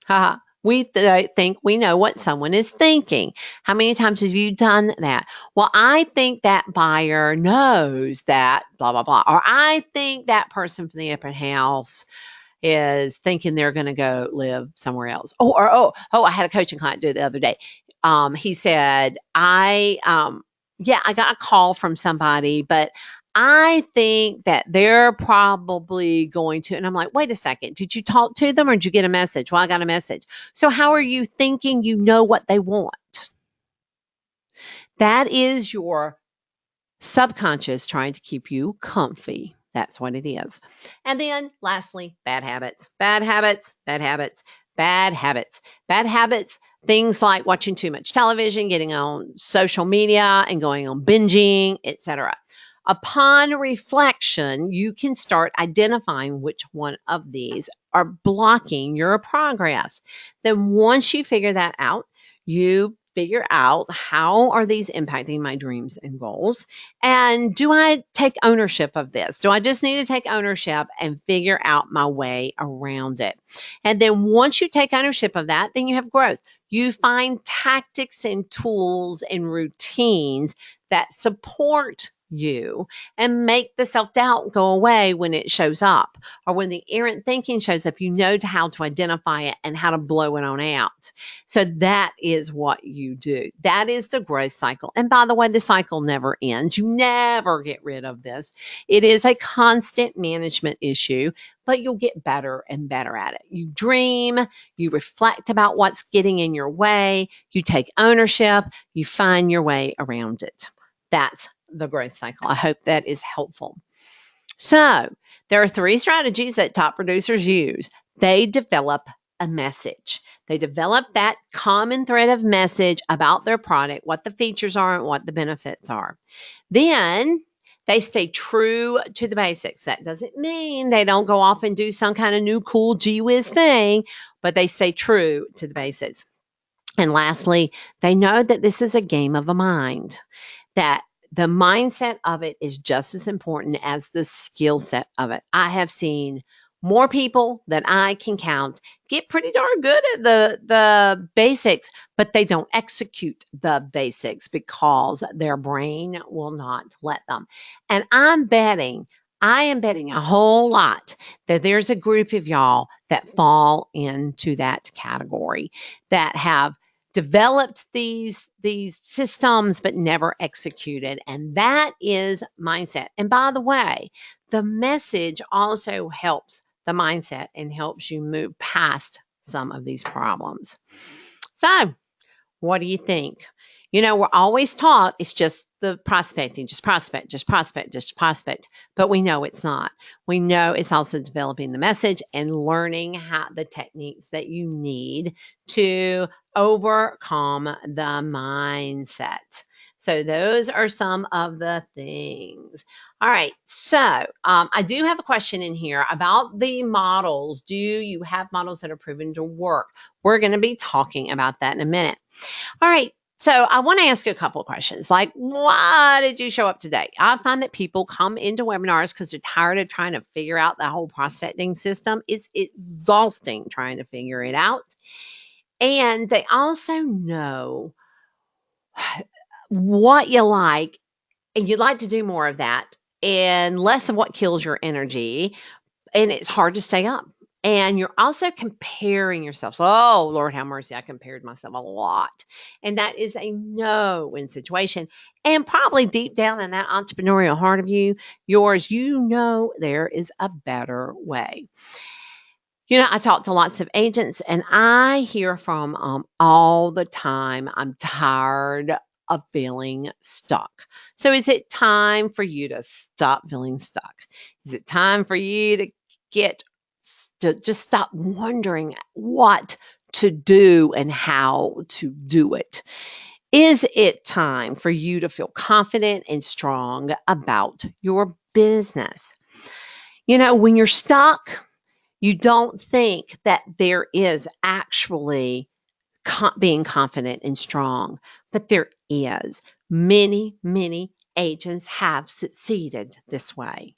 Haha. We think we know what someone is thinking. How many times have you done that? Well, I think that buyer knows that blah, blah, blah. Or I think that person from the open house is thinking they're going to go live somewhere else. I had a coaching client do it the other day. He said, I got a call from somebody, but I think that they're probably going to, and I'm like, wait a second, did you talk to them or did you get a message? Well, I got a message. So how are you thinking you know what they want? That is your subconscious trying to keep you comfy. That's what it is. And then lastly, bad habits, bad habits, bad habits, bad habits, bad habits. Things like watching too much television, getting on social media and going on binging, etc. Upon reflection, you can start identifying which one of these are blocking your progress. Then once you figure that out, you figure out, how are these impacting my dreams and goals? And do I take ownership of this? Do I just need to take ownership and figure out my way around it? And then once you take ownership of that, then you have growth. You find tactics and tools and routines that support you and make the self-doubt go away when it shows up, or when the errant thinking shows up, you know how to identify it and how to blow it on out. So that is what you do. That is the growth cycle. And by the way, the cycle never ends. You never get rid of this. It is a constant management issue, but you'll get better and better at it. You dream, you reflect about what's getting in your way, you take ownership, you find your way around it. That's the growth cycle. I hope that is helpful. So, there are 3 strategies that top producers use. They develop a message. They develop that common thread of message about their product, what the features are and what the benefits are. Then they stay true to the basics. That doesn't mean they don't go off and do some kind of new cool gee whiz thing, but they stay true to the basics. And lastly, they know that this is a game of a mind, that the mindset of it is just as important as the skill set of it. I have seen more people that I can count get pretty darn good at the basics, but they don't execute the basics because their brain will not let them. And I am betting a whole lot that there's a group of y'all that fall into that category, that have developed these systems but never executed, and that is mindset. And by the way, the message also helps the mindset and helps you move past some of these problems. So, what do you think? We're always taught it's just the prospecting, just prospect, just prospect, just prospect. But we know it's not. We know it's also developing the message and learning how the techniques that you need to overcome the mindset. So those are some of the things. All right. So I do have a question in here about the models. Do you have models that are proven to work? We're going to be talking about that in a minute. All right. So I want to ask you a couple of questions, like, why did you show up today? I find that people come into webinars because they're tired of trying to figure out the whole prospecting system. It's exhausting trying to figure it out. And they also know what you like, and you'd like to do more of that and less of what kills your energy. And it's hard to stay up. And you're also comparing yourself. So, oh, Lord have mercy, I compared myself a lot. And that is a no-win situation. And probably deep down in that entrepreneurial heart of yours, there is a better way. I talk to lots of agents, and I hear from all the time, I'm tired of feeling stuck. So is it time for you to stop feeling stuck? Is it time for you to just stop wondering what to do and how to do it? Is it time for you to feel confident and strong about your business? When you're stuck, you don't think that there is actually being confident and strong, but there is. Many, many agents have succeeded this way.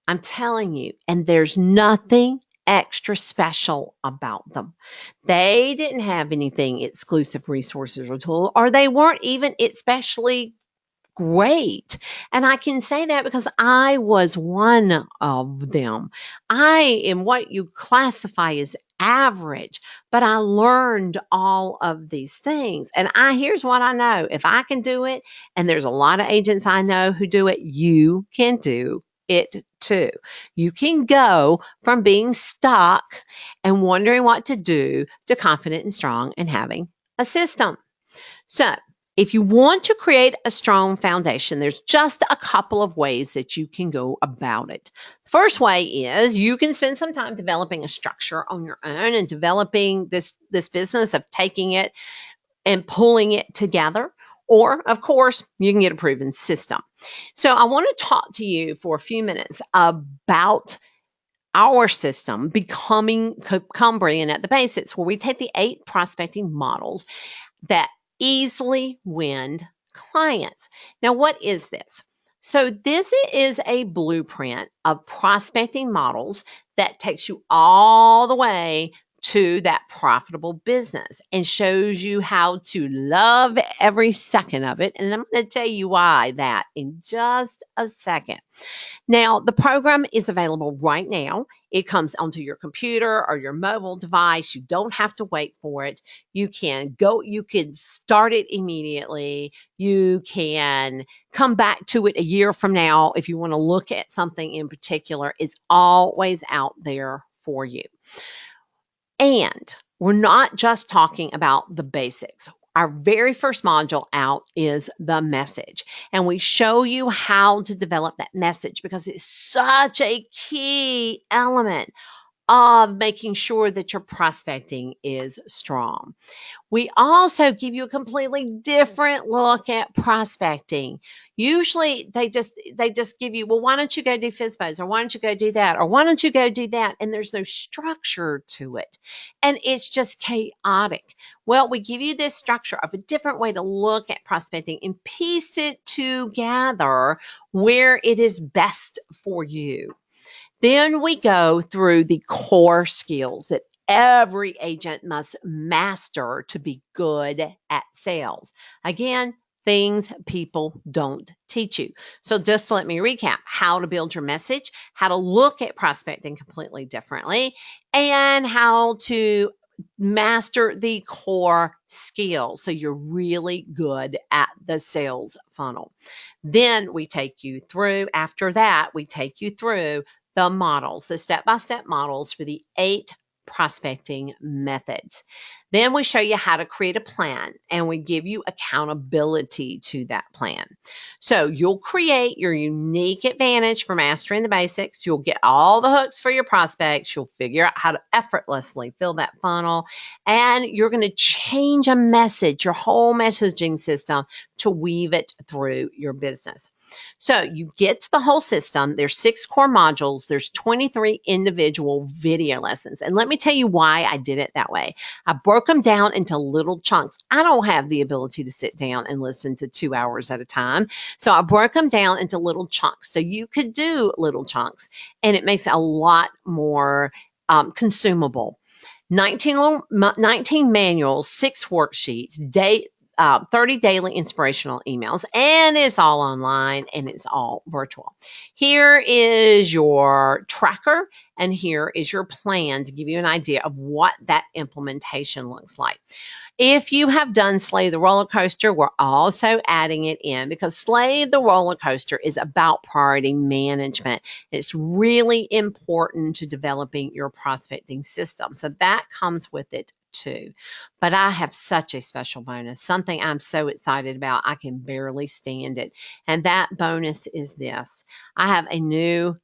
I'm telling you, and there's nothing extra special about them. They didn't have anything exclusive resources or tools, or they weren't even especially great. And I can say that because I was one of them. I am what you classify as average, but I learned all of these things. And here's what I know. If I can do it, and there's a lot of agents I know who do it, you can do it too. You can go from being stuck and wondering what to do to confident and strong and having a system. So, if you want to create a strong foundation, there's just a couple of ways that you can go about it. The first way is you can spend some time developing a structure on your own and developing this business of taking it and pulling it together. Or, of course, you can get a proven system. So I want to talk to you for a few minutes about our system, Become Brilliant at the Basics, where we take the 8 prospecting models that easily win clients. Now, what is this? So this is a blueprint of prospecting models that takes you all the way to that profitable business and shows you how to love every second of it. And I'm going to tell you why that in just a second. Now, the program is available right now. It comes onto your computer or your mobile device. You don't have to wait for it. You can start it immediately. You can come back to it a year from now if you want to look at something in particular. It's always out there for you. And we're not just talking about the basics. Our very first module out is the message. And we show you how to develop that message because it's such a key element of making sure that your prospecting is strong. We also give you a completely different look at prospecting. Usually they just give you, well, why don't you go do FSBOs, or why don't you go do that, or why don't you go do that? And there's no structure to it. And it's just chaotic. Well, we give you this structure of a different way to look at prospecting and piece it together where it is best for you. Then we go through the core skills that every agent must master to be good at sales. Again, things people don't teach you. So just let me recap: how to build your message, how to look at prospecting completely differently, and how to master the core skills so you're really good at the sales funnel. Then we take you through, after that, we take you through the models, the step-by-step models for the 8 prospecting methods. Then we show you how to create a plan and we give you accountability to that plan. So you'll create your unique advantage for mastering the basics. You'll get all the hooks for your prospects. You'll figure out how to effortlessly fill that funnel, and you're going to change a message, your whole messaging system, to weave it through your business. So you get to the whole system. There's 6 core modules. There's 23 individual video lessons. And let me tell you why I did it that way. I broke them down into little chunks. I don't have the ability to sit down and listen to 2 hours at a time. So I broke them down into little chunks. So you could do little chunks, and it makes it a lot more consumable. 19 manuals, 6 worksheets, 30 daily inspirational emails, and it's all online and it's all virtual. Here is your tracker, and here is your plan to give you an idea of what that implementation looks like. If you have done Slay the Roller Coaster, we're also adding it in because Slay the Roller Coaster is about priority management. It's really important to developing your prospecting system. So that comes with it too. But I have such a special bonus, something I'm so excited about, I can barely stand it. And that bonus is this. I have a new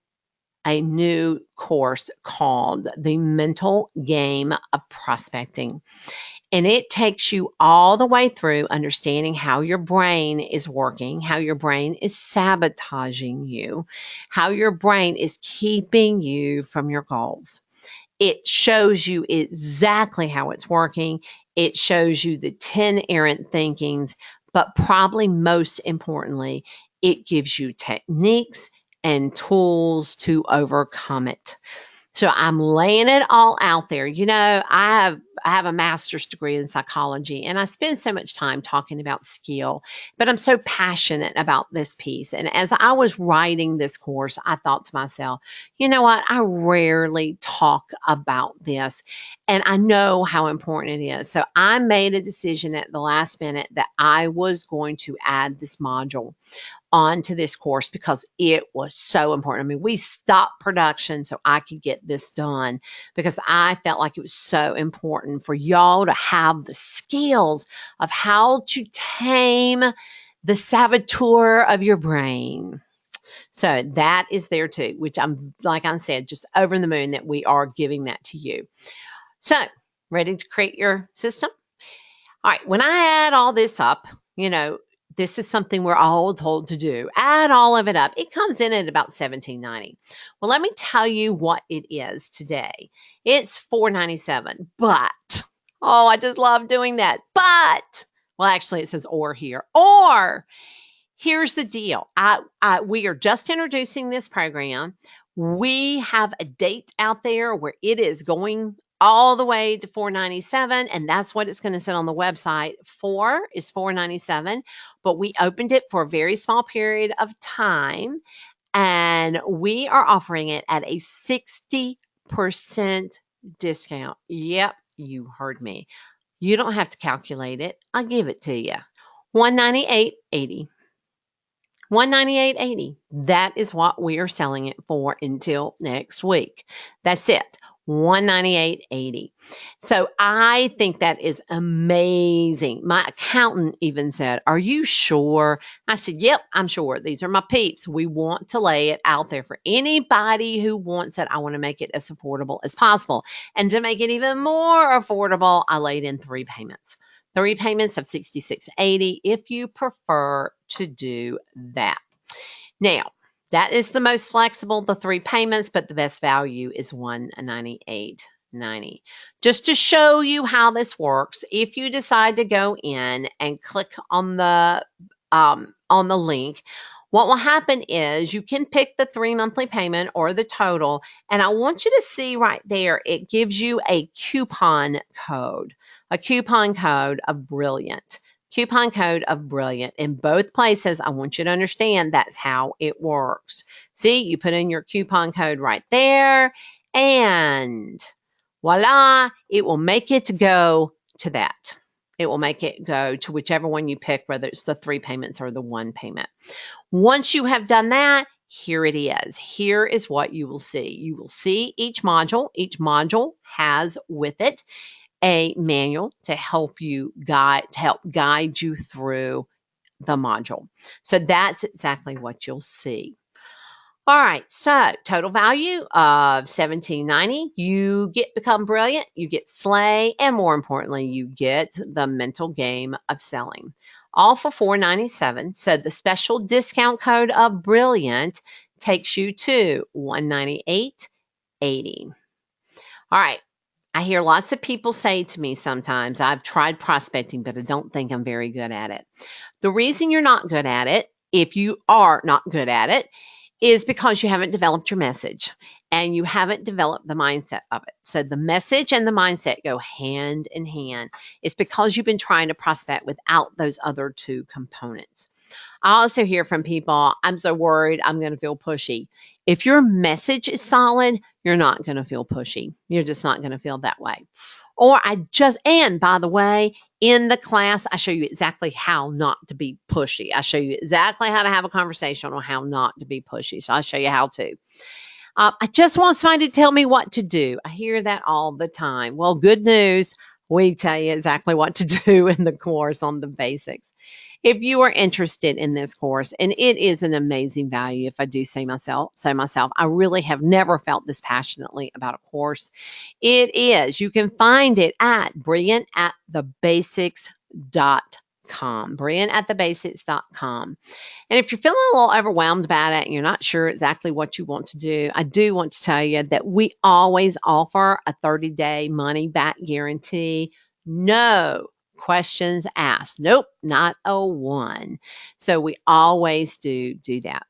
course called The Mental Game of Prospecting. And it takes you all the way through understanding how your brain is working, how your brain is sabotaging you, how your brain is keeping you from your goals. It shows you exactly how it's working. It shows you the 10 errant thinkings, but probably most importantly, it gives you techniques and tools to overcome it. So I'm laying it all out there. You know, I have a master's degree in psychology, and I spend so much time talking about skill, but I'm so passionate about this piece. And as I was writing this course, I thought to myself, you know what? I rarely talk about this, and I know how important it is. So I made a decision at the last minute that I was going to add this module onto this course because it was so important. I mean, we stopped production so I could get this done because I felt like it was so important for y'all to have the skills of how to tame the saboteur of your brain. So that is there too, which I'm, like I said, just over the moon that we are giving that to you. So ready to create your system? All right. When I add all this up, you know, this is something we're all told to do. Add all of it up. It comes in at about $17.90. Well, let me tell you what it is today. It's $4.97. But, oh, I just love doing that. But, well, actually, it says or here. Or, here's the deal. We are just introducing this program. We have a date out there where it is going all the way to $4.97, and that's what it's going to sit on the website for, is $4.97. But we opened it for a very small period of time, and we are offering it at a 60% discount. Yep, you heard me. You don't have to calculate it. I'll give it to you. $198.80. $198.80. That is what we are selling it for until next week. That's it. $198.80. So I think that is amazing. My accountant even said, "Are you sure?" I said, "Yep, I'm sure. These are my peeps. We want to lay it out there for anybody who wants it. I want to make it as affordable as possible. And to make it even more affordable, I laid in 3 payments. 3 payments of $66.80 if you prefer to do that. Now, that is the most flexible, the 3 payments, but the best value is $198.90. Just to show you how this works, if you decide to go in and click on the link, what will happen is you can pick the 3 monthly payment or the total, and I want you to see right there, it gives you a coupon code of Brilliant. Coupon code of Brilliant. In both places, I want you to understand that's how it works. See, you put in your coupon code right there, and voila, it will make it go to that. It will make it go to whichever one you pick, whether it's the 3 payments or the 1 payment. Once you have done that, here it is. Here is what you will see. You will see each module. Each module has with it a manual to help guide you through the module. So that's exactly what you'll see. All right, so total value of $17.90. You become Brilliant, you get Slay, and more importantly, you get the mental game of selling. All for $4.97. So the special discount code of Brilliant takes you to $198.80. All right. I hear lots of people say to me sometimes, "I've tried prospecting, but I don't think I'm very good at it." The reason you're not good at it, if you are not good at it, is because you haven't developed your message and you haven't developed the mindset of it. So the message and the mindset go hand in hand. It's because you've been trying to prospect without those other 2 components. I also hear from people, "I'm so worried I'm going to feel pushy." If your message is solid, you're not going to feel pushy. You're just not going to feel that way. And by the way, in the class, I show you exactly how not to be pushy. I show you exactly how to have a conversation on how not to be pushy. So I'll show you how to. I just want somebody to tell me what to do. I hear that all the time. Well, good news. We tell you exactly what to do in the course on the basics. If you are interested in this course, and it is an amazing value, if I do say myself, I really have never felt this passionately about a course. It is. You can find it at brilliantatthebasics.com. Brilliantatthebasics.com. And if you're feeling a little overwhelmed about it and you're not sure exactly what you want to do, I do want to tell you that we always offer a 30-day money-back guarantee. No questions asked. Nope, not a one. So we always do that.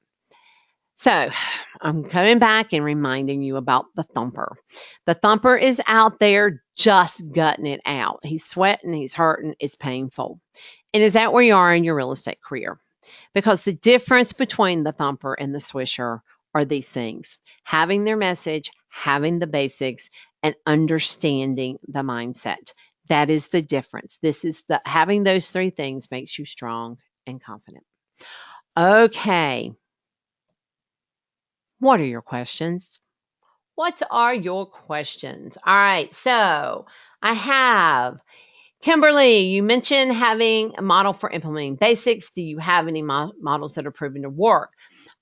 So I'm coming back and reminding you about the Thumper. The Thumper is out there just gutting it out. He's sweating, he's hurting, it's painful. And is that where you are in your real estate career? Because the difference between the Thumper and the Swisher are these things: having their message, having the basics, and understanding the mindset. That is the difference. Having those 3 things makes you strong and confident. Okay. What are your questions? What are your questions? All right. So I have Kimberly, you mentioned having a model for implementing basics. Do you have any models that are proven to work?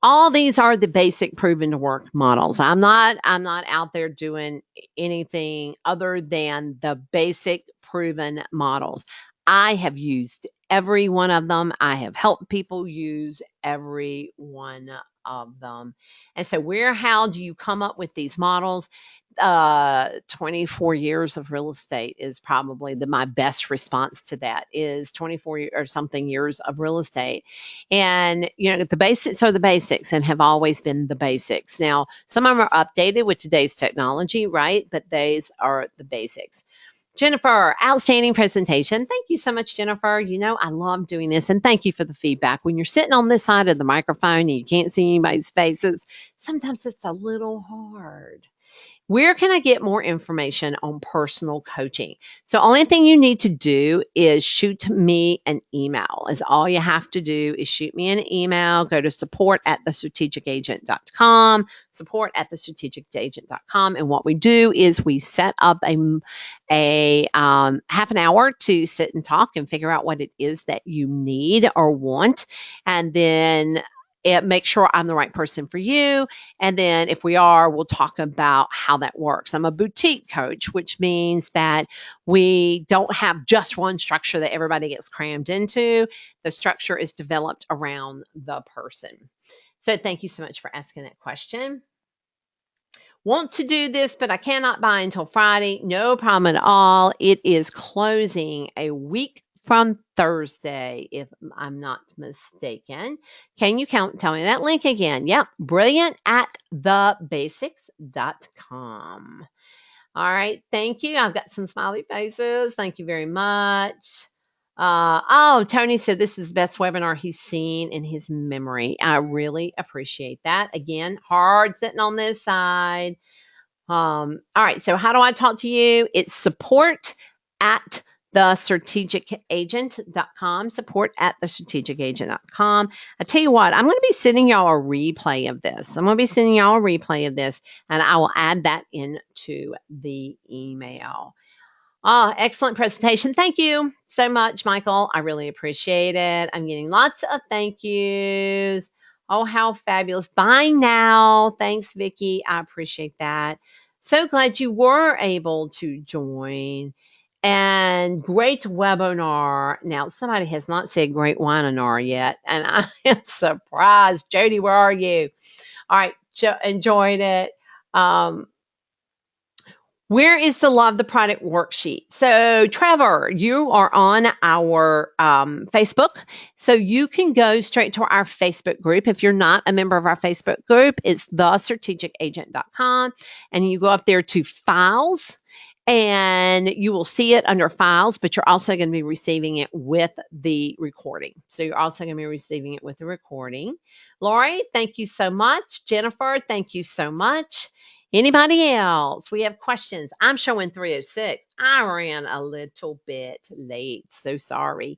All these are the basic proven to work models. I'm not out there doing anything other than the basic proven models. I have used every one of them. I have helped people use every one of them. And so how do you come up with these models? 24 years of real estate is probably my best response to that is 24 or something years of real estate. And, the basics are the basics and have always been the basics. Now, some of them are updated with today's technology, right? But these are the basics. Jennifer, outstanding presentation. Thank you so much, Jennifer. I love doing this, and thank you for the feedback. When you're sitting on this side of the microphone and you can't see anybody's faces, sometimes it's a little hard. Where can I get more information on personal coaching? So only thing you need to do is shoot me an email. Is all you have to do is shoot me an email. Go to support@thestrategicagent.com, support@thestrategicagent.com. And what we do is we set up a half an hour to sit and talk and figure out what it is that you need or want. And then make sure I'm the right person for you. And then if we are, we'll talk about how that works. I'm a boutique coach, which means that we don't have just one structure that everybody gets crammed into. The structure is developed around the person. So thank you so much for asking that question. Want to do this, but I cannot buy until Friday. No problem at all. It is closing a week from Thursday, if I'm not mistaken. Can you tell me that link again? Yep, brilliant@thebasics.com. All right, thank you. I've got some smiley faces. Thank you very much. Tony said this is the best webinar he's seen in his memory. I really appreciate that. Again, hard sitting on this side. All right, so how do I talk to you? It's support@thestrategicagent.com, support@thestrategicagent.com. I tell you what, I'm going to be sending y'all a replay of this. And I will add that into the email. Oh, excellent presentation. Thank you so much, Michael. I really appreciate it. I'm getting lots of thank yous. Oh, how fabulous. Bye now. Thanks, Vicki. I appreciate that. So glad you were able to join. And great webinar. Now, somebody has not said great webinar yet, and I am surprised. Jody, where are you? All right, enjoyed it. Where is the Love the Product worksheet? So, Trevor, you are on our Facebook. So, you can go straight to our Facebook group. If you're not a member of our Facebook group, it's thestrategicagent.com. And you go up there to Files, and you will see it under Files, but you're also going to be receiving it with the recording. So, you're also going to be receiving it with the recording. Lori, thank you so much. Jennifer, thank you so much. Anybody else? We have questions. I'm showing 3:06. I ran a little bit late. So sorry.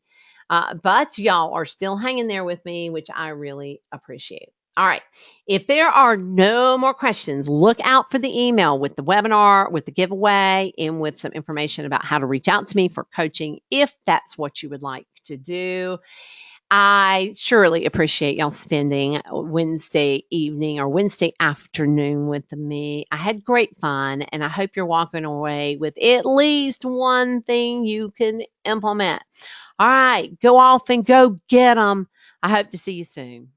But y'all are still hanging there with me, which I really appreciate. All right. If there are no more questions, look out for the email with the webinar, with the giveaway, and with some information about how to reach out to me for coaching if that's what you would like to do. I surely appreciate y'all spending Wednesday evening or Wednesday afternoon with me. I had great fun, and I hope you're walking away with at least one thing you can implement. All right, go off and go get them. I hope to see you soon.